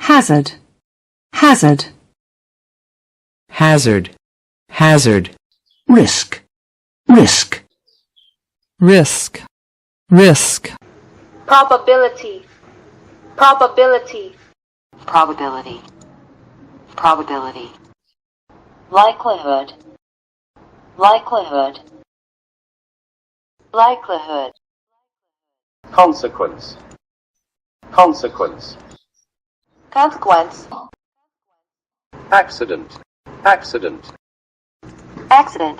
hazard, hazard, hazard, hazard, risk, risk, risk, risk, probability, probability, probability, probability, likelihood, likelihood, likelihood, consequence, consequence, consequence, accident, accident, accident,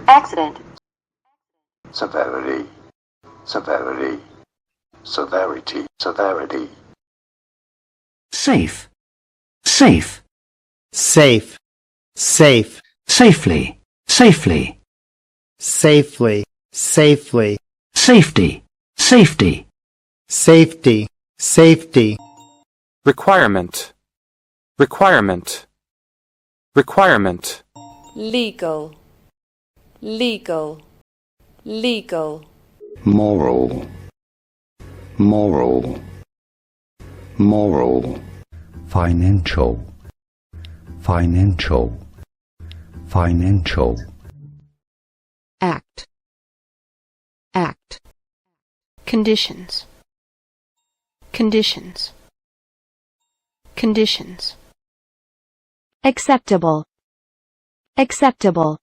accident, severity, severity, severity, severity, safe, safe, safe, safe, safely, safely, safely, safely, safety, safety, safety, safety, requirement, requirement, requirement, legal, legal, legal, moral, moral, moral, financial, financial, financial, act, act, conditions, conditions, conditions, acceptable, acceptable,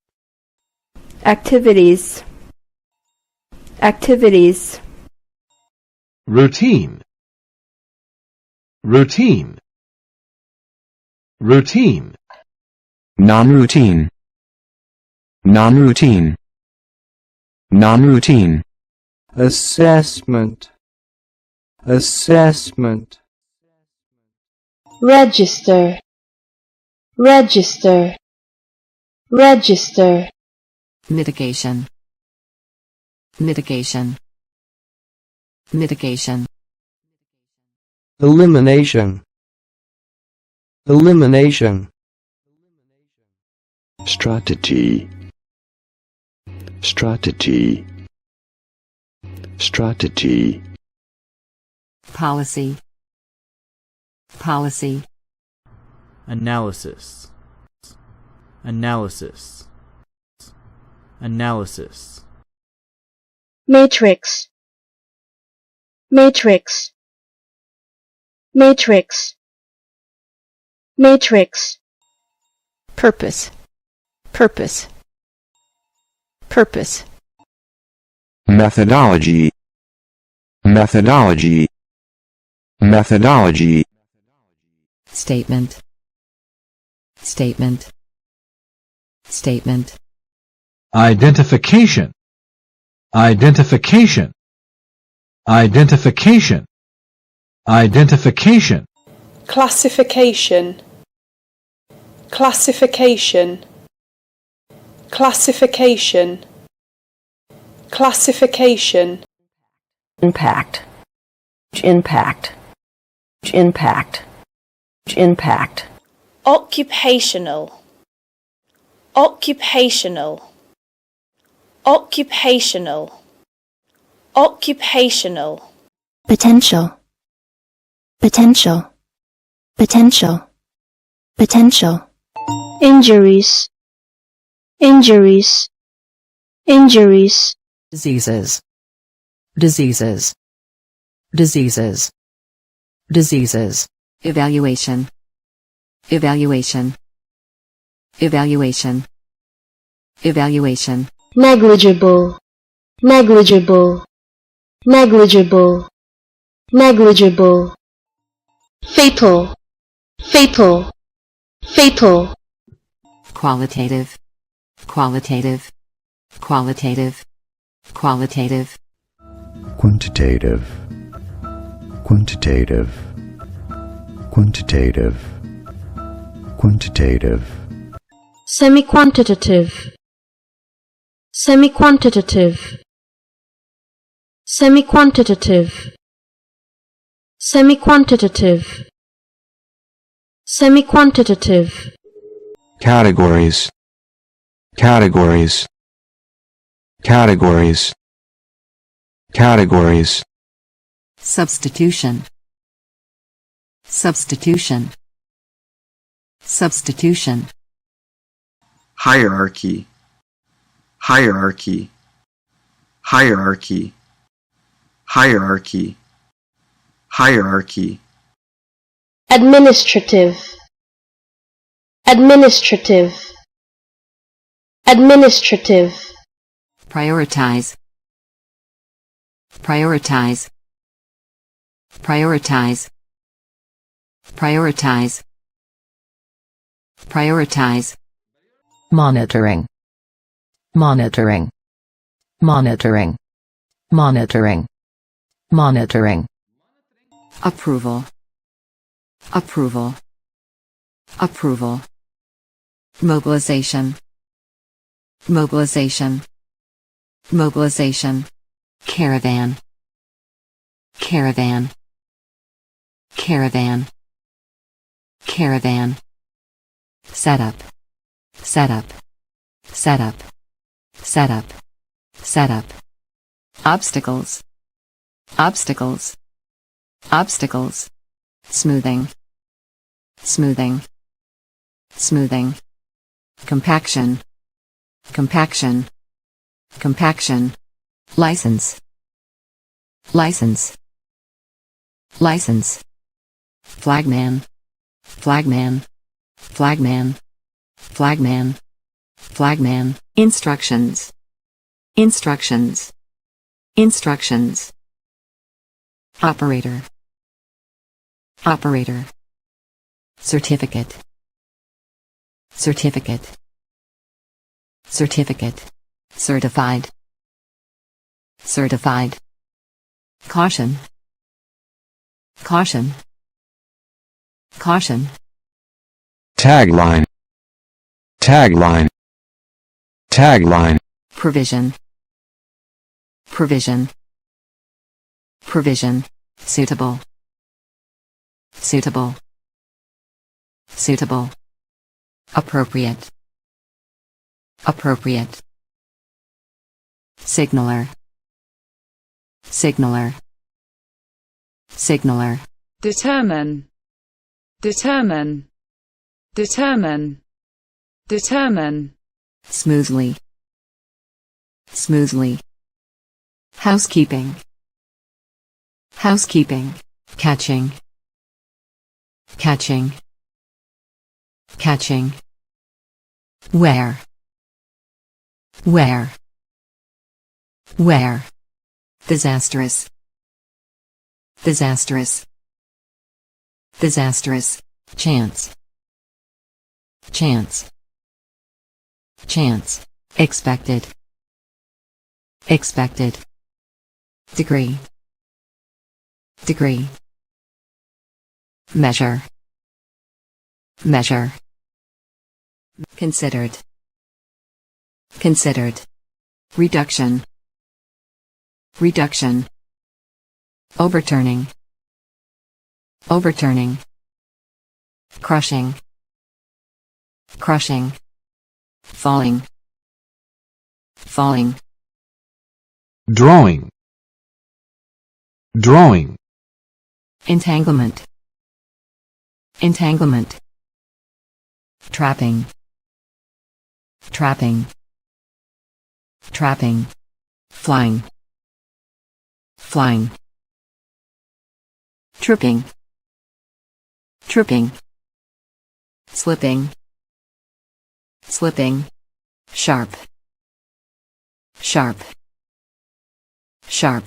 activities, activities, routine, routine, routine, non-routine, non-routine, non-routine, assessment, assessment, register, register, register, mitigation, mitigation, mitigation, elimination, elimination, strategy, strategy, strategy, policy, policy, analysis, analysis, analysis, matrix, matrix, matrix, matrix, purpose, purpose, purpose, methodology, methodology, methodology, statement, statement, statement, identification, identification, identification, identification, classification, classification, classification, classification, impact, impact, impact, impact, occupational, occupational, occupational, occupational, potential, potential, potential, potential, injuries, injuries, injuries, diseases, diseases, diseases, diseases, evaluation, evaluation, evaluation, evaluation, negligible, negligible, negligible, negligible, fatal, fatal, fatal, qualitative, qualitative, qualitative, qualitative, quantitative, quantitative, quantitative, quantitative, semi-quantitative, semi-quantitative, semi-quantitative, semi-quantitative, semi-quantitative, categories, categories, categories, categories, substitution, Substitution. Substitution. Hierarchy. Hierarchy. Hierarchy. Hierarchy. Hierarchy. Administrative. Administrative. Administrative. Prioritize. Prioritize. Prioritize. Prioritize. Prioritize. Monitoring. Monitoring. Monitoring. Monitoring. Monitoring. Approval. Approval. Approval. Mobilization. Mobilization. Mobilization. Caravan. Caravan. Caravan. Caravan. Setup. Setup. Setup. Setup. Setup. Obstacles. Obstacles. Obstacles. Smoothing. Smoothing. Smoothing. Compaction. Compaction. Compaction. License. License. License. Flagman. Flagman. Flagman. Flagman. Flagman. Instructions. Instructions. Instructions. Operator. Operator. Certificate. Certificate. Certificate. Certified. Certified. Caution. Caution. Caution. Tagline. Tagline. Tagline. Provision. Provision. Provision. Suitable. Suitable. Suitable. Appropriate. Appropriate. Signaler. Signaler. Signaler. Determine. Determine. Determine. Determine. Smoothly. Smoothly. Housekeeping. Housekeeping. Catching. Catching. Catching. Where. Where. Where. Disastrous. Disastrous. Disastrous. Chance. Chance. Chance. Expected. Expected. Degree. Degree. Measure. Measure. Considered. Considered. Reduction. Reduction. Overturning. Overturning. Crushing. Crushing. Falling. Falling. Drawing. Drawing. Entanglement. Entanglement. Trapping. Trapping. Trapping. Flying. Flying. Tripping. Tripping. Slipping. Slipping. Sharp. Sharp. Sharp.